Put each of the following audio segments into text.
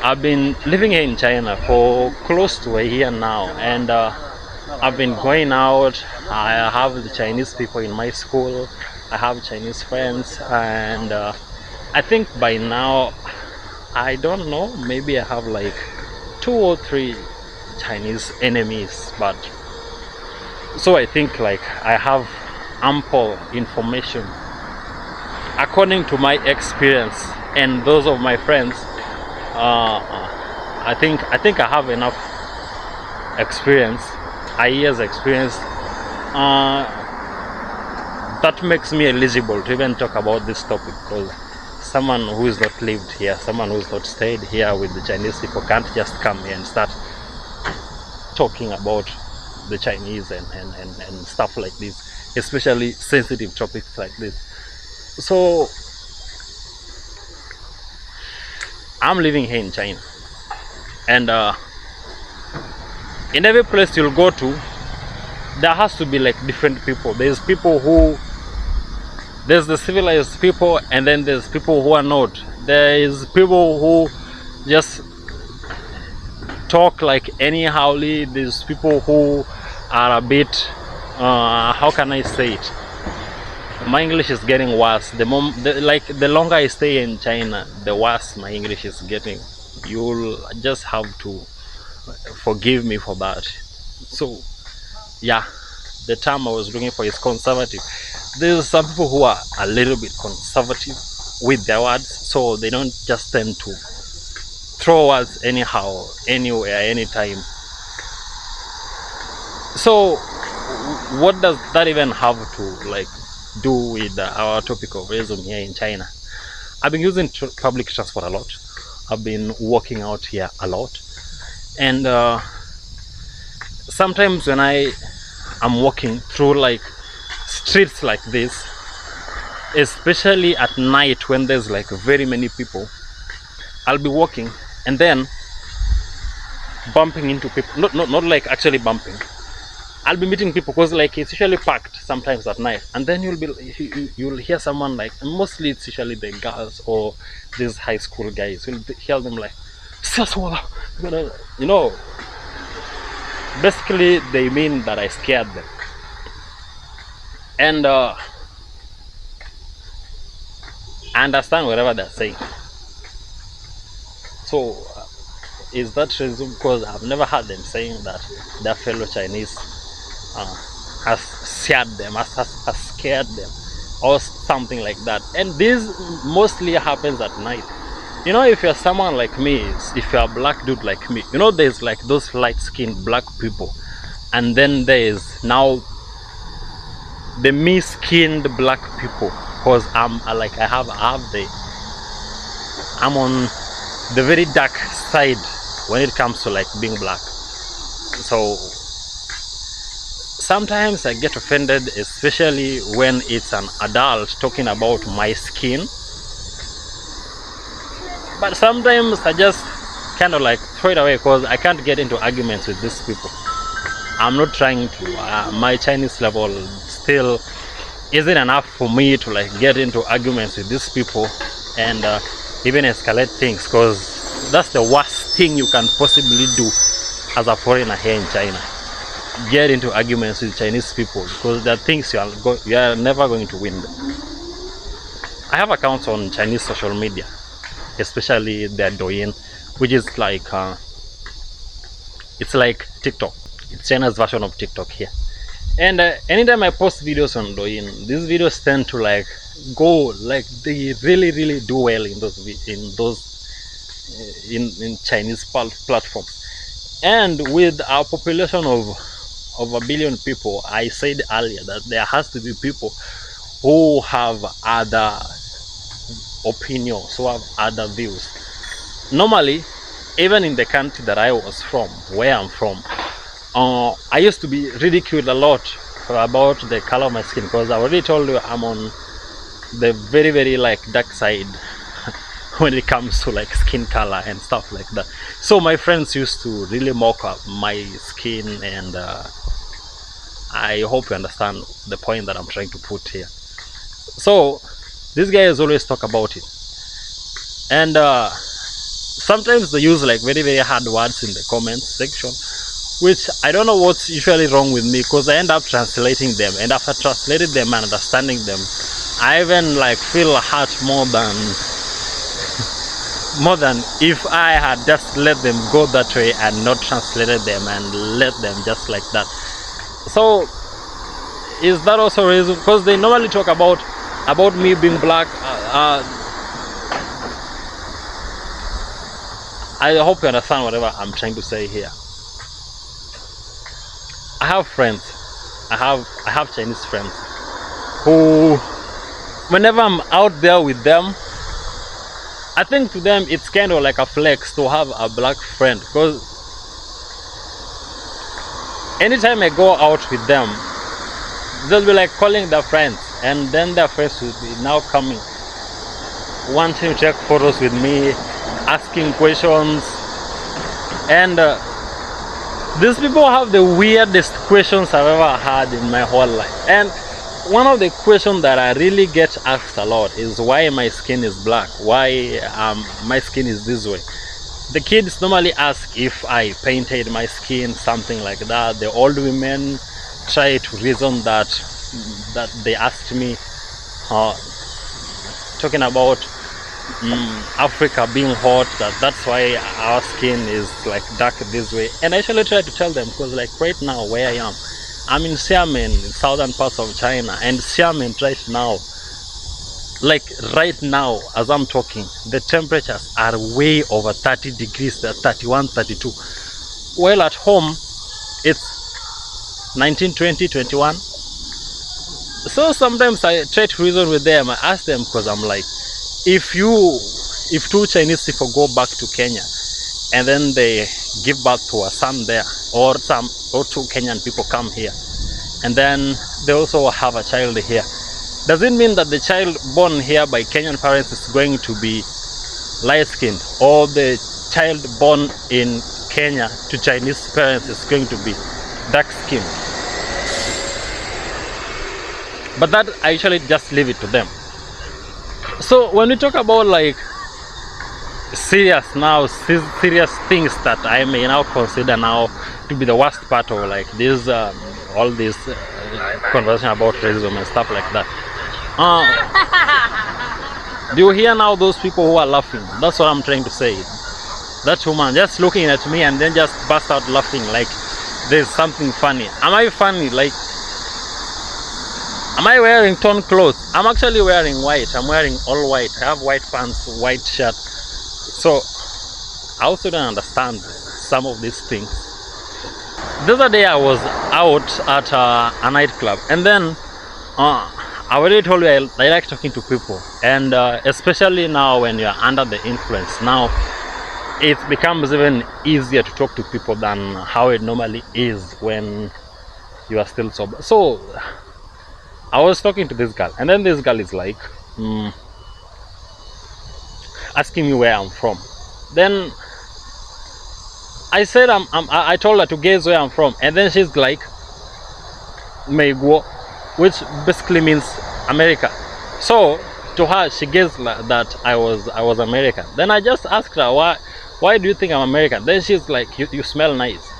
I've been living here in China for close to a year now, and I've been going out. I have the Chinese people in my school. I have Chinese friends, and I think by now, I don't know, maybe I have like two or three Chinese enemies, but so I think like I have ample information according to my experience and those of my friends. I think I have enough experience, a year's experience, that makes me eligible to even talk about this topic, because someone who is not lived here, someone who is not stayed here with the Chinese people can't just come here and start talking about the Chinese and stuff like this, especially sensitive topics like this. So I'm living here in China, and in every place you'll go to, there has to be like different people. There's the civilized people, and then there's people who are not. There is people who just talk like anyhowly. There's people who are a bit, how can I say it? My English is getting worse. The longer I stay in China, the worse my English is getting. You'll just have to forgive me for that. So yeah, the term I was looking for is conservative. There's some people who are a little bit conservative with their words, so they don't just tend to throw words anyhow, anywhere, anytime. So what does that even have to like do with our topic of racism here in China? I've been using public transport a lot. I've been walking out here a lot, and sometimes when I am walking through like streets like this, especially at night when there's like very many people, I'll be walking and then bumping into people. Not like actually bumping. I'll be meeting people, because like it's usually packed sometimes at night, and then you'll hear someone like, mostly it's usually the girls or these high school guys, you'll hear them like, you know, basically they mean that I scared them. And I understand whatever they're saying. So is that racism? Because I've never heard them saying that their fellow Chinese has scared them, has scared them, or something like that. And this mostly happens at night. You know, if you're someone like me, if you're a black dude like me, you know, there's like those light-skinned black people, and then there's now the me-skinned black people, because I'm on the very dark side when it comes to like being black. So sometimes I get offended, especially when it's an adult talking about my skin. But sometimes I just kind of like throw it away, because I can't get into arguments with these people. I'm not trying to, my Chinese level still isn't enough for me to like get into arguments with these people and even escalate things, because that's the worst thing you can possibly do as a foreigner here in China. Get into arguments with Chinese people, because there are things you are never going to win. I have accounts on Chinese social media, especially their Douyin, which is like it's like TikTok. It's China's version of TikTok here. And anytime I post videos on Douyin, these videos tend to like go like they really do well in Chinese platforms. And with our population of 1 billion people, I said earlier that there has to be people who have other opinions, who have other views. Normally, even in the country that I was from, where I'm from, I used to be ridiculed a lot about the color of my skin, because I already told you I'm on the very like dark side when it comes to like skin color and stuff like that. So my friends used to really mock up my skin, and I hope you understand the point that I'm trying to put here. So these guys always talk about it, and sometimes they use like very hard words in the comments section, which I don't know what's usually wrong with me, because I end up translating them, and after translating them and understanding them, I even like feel hurt more than if I had just let them go that way and not translated them and let them just like that. So is that also a reason? Because they normally talk about me being black. I hope you understand whatever I'm trying to say here. I have friends. I have Chinese friends who, whenever I'm out there with them, I think to them it's kind of like a flex to have a black friend, because anytime I go out with them, they'll be like calling their friends, and then their friends will be now coming, wanting to take photos with me, asking questions, and these people have the weirdest questions I've ever had in my whole life. And one of the questions that I really get asked a lot is why my skin is black, why my skin is this way. The kids normally ask if I painted my skin, something like that. The old women try to reason that they asked me, talking about Africa being hot, that's why our skin is like dark this way. And I actually try to tell them, because like right now where I am, I'm in Xiamen, in southern parts of China, and Xiamen right now, like right now as I'm talking, the temperatures are way over 30 degrees, 31, 32. While at home it's 19, 20, 21. So sometimes I try to reason with them. I ask them, because I'm like, if two Chinese people go back to Kenya and then they give birth to a son there, or two Kenyan people come here and then they also have a child here, does it mean that the child born here by Kenyan parents is going to be light skinned, or the child born in Kenya to Chinese parents is going to be dark skinned? But that I usually just leave it to them. So when we talk about like serious things that I may now consider now to be the worst part of like this all this conversation about racism and stuff like that, do you hear now those people who are laughing? That's what I'm trying to say. That woman just looking at me and then just burst out laughing like there's something funny. Am I funny? Like, am I wearing torn clothes? I'm actually wearing white. I'm wearing all white. I have white pants, white shirt. So I also don't understand some of these things. The other day I was out at a nightclub, and then I already told you I like talking to people, and especially now when you're under the influence, now it becomes even easier to talk to people than how it normally is when you are still sober. So I was talking to this girl, and then this girl is like asking me where I'm from. Then I said I told her to guess where I'm from, and then she's like Meiguo, which basically means America. So to her, she guessed that I was American. Then I just asked her, why do you think I'm American? Then she's like, you smell nice.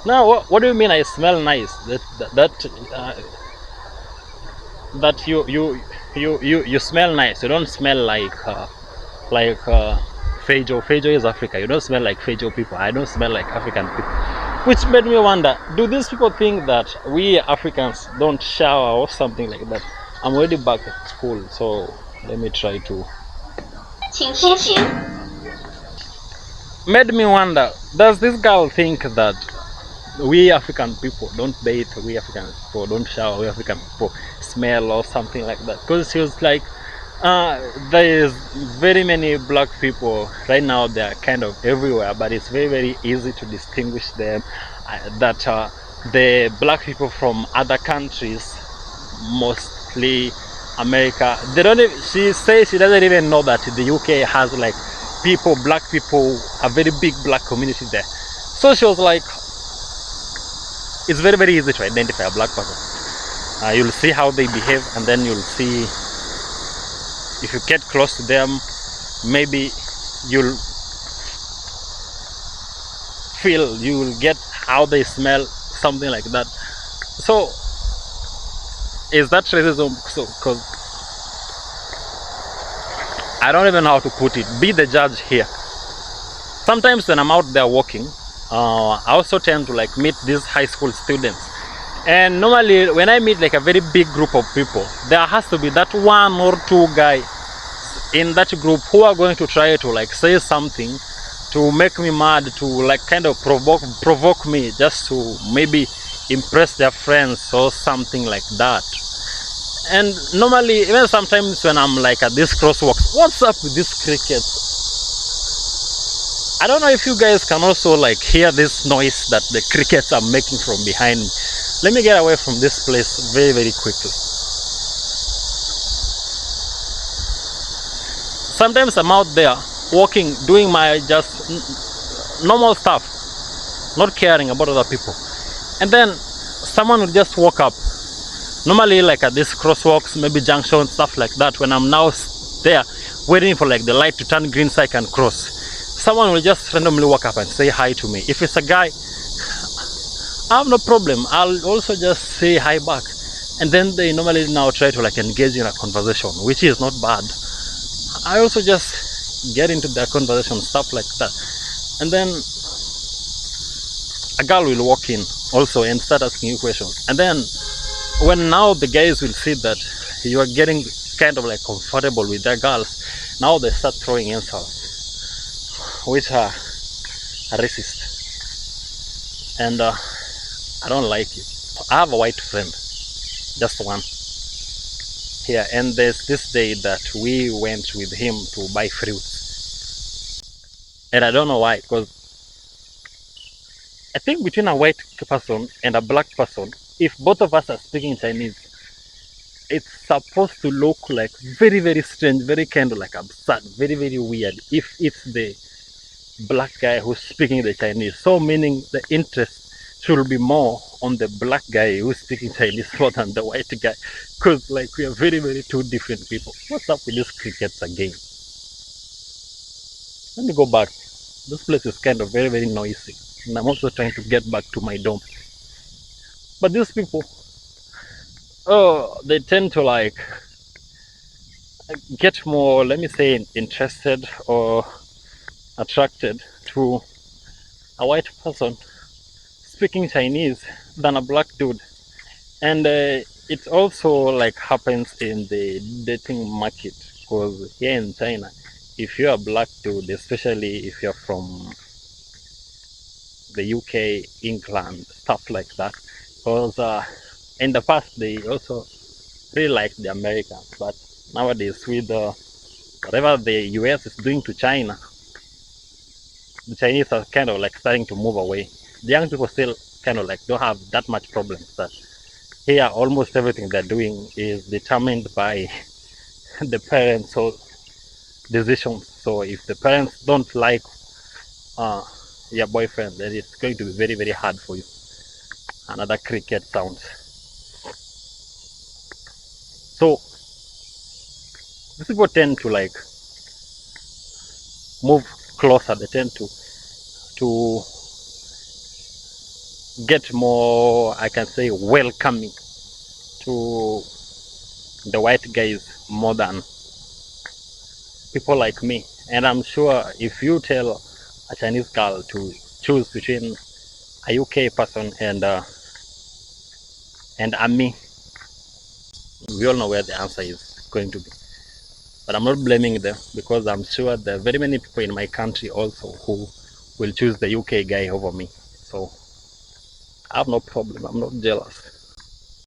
Now what do you mean I smell nice? That you smell nice. You don't smell like Fejo. Fejo is Africa. You don't smell like Fejo people. I don't smell like African people. Which made me wonder, do these people think that we Africans don't shower or something like that? I'm already back at school, so let me try to. Made me wonder, does this girl think that we African people don't bathe, we African people don't shower, we African people smell or something like that? Because she was like, there is very many black people right now. They are kind of everywhere, but it's very easy to distinguish them. That the black people from other countries, mostly America, they don't even, she says she doesn't even know that the UK has like black people, a very big black community there. So she was like, it's very easy to identify a black person. You'll see how they behave, and then you'll see if you get close to them, maybe you'll get how they smell, something like that. So is that racism? So, because I don't even know how to put it. Be the judge here. Sometimes when I'm out there walking, I also tend to like meet these high school students, and normally when I meet like a very big group of people, there has to be that one or two guy in that group who are going to try to like say something to make me mad, to like kind of provoke me, just to maybe impress their friends or something like that. And normally, even sometimes when I'm like at these crosswalks, what's up with these crickets? I don't know if you guys can also like hear this noise that the crickets are making from behind me. Let me get away from this place very, very quickly. Sometimes I'm out there walking, doing my just normal stuff, not caring about other people. And then someone will just walk up. Normally like at these crosswalks, maybe junctions, stuff like that, when I'm now there waiting for like the light to turn green so I can cross, someone will just randomly walk up and say hi to me. If it's a guy, I have no problem. I'll also just say hi back. And then they normally now try to like engage in a conversation, which is not bad. I also just get into their conversation, stuff like that. And then a girl will walk in also and start asking you questions. And then when now the guys will see that you are getting kind of like comfortable with their girls, now they start throwing insults, which are racist. And I don't like it. I have a white friend, just one here, and there's this day that we went with him to buy fruits, and I don't know why, because I think between a white person and a black person, if both of us are speaking Chinese, it's supposed to look like very, very strange, very kind of like absurd, very, very weird if it's the black guy who's speaking the Chinese. So meaning the interest should be more on the black guy who's speaking Chinese more than the white guy, because like we are very, very two different people. What's up with these crickets again? Let me go back. This place is kind of very, very noisy, and I'm also trying to get back to my dome. But these people, oh, they tend to like get more, let me say, interested or attracted to a white person speaking Chinese than a black dude. And it also like happens in the dating market, because here in China, if you're a black dude, especially if you're from the UK, England, stuff like that, because in the past they also really liked the Americans, but nowadays with whatever the US is doing to China, the Chinese are kind of like starting to move away. The young people still kind of like don't have that much problem, but here almost everything they're doing is determined by the parents' or decisions. So if the parents don't like your boyfriend, then it's going to be very, very hard for you. Another cricket sound. So these people tend to like move closer. They tend to get more, I can say, welcoming to the white guys more than people like me. And I'm sure if you tell a Chinese girl to choose between a UK person and me, we all know where the answer is going to be. But I'm not blaming them, because I'm sure there are very many people in my country also who will choose the UK guy over me. So I have no problem. I'm not jealous.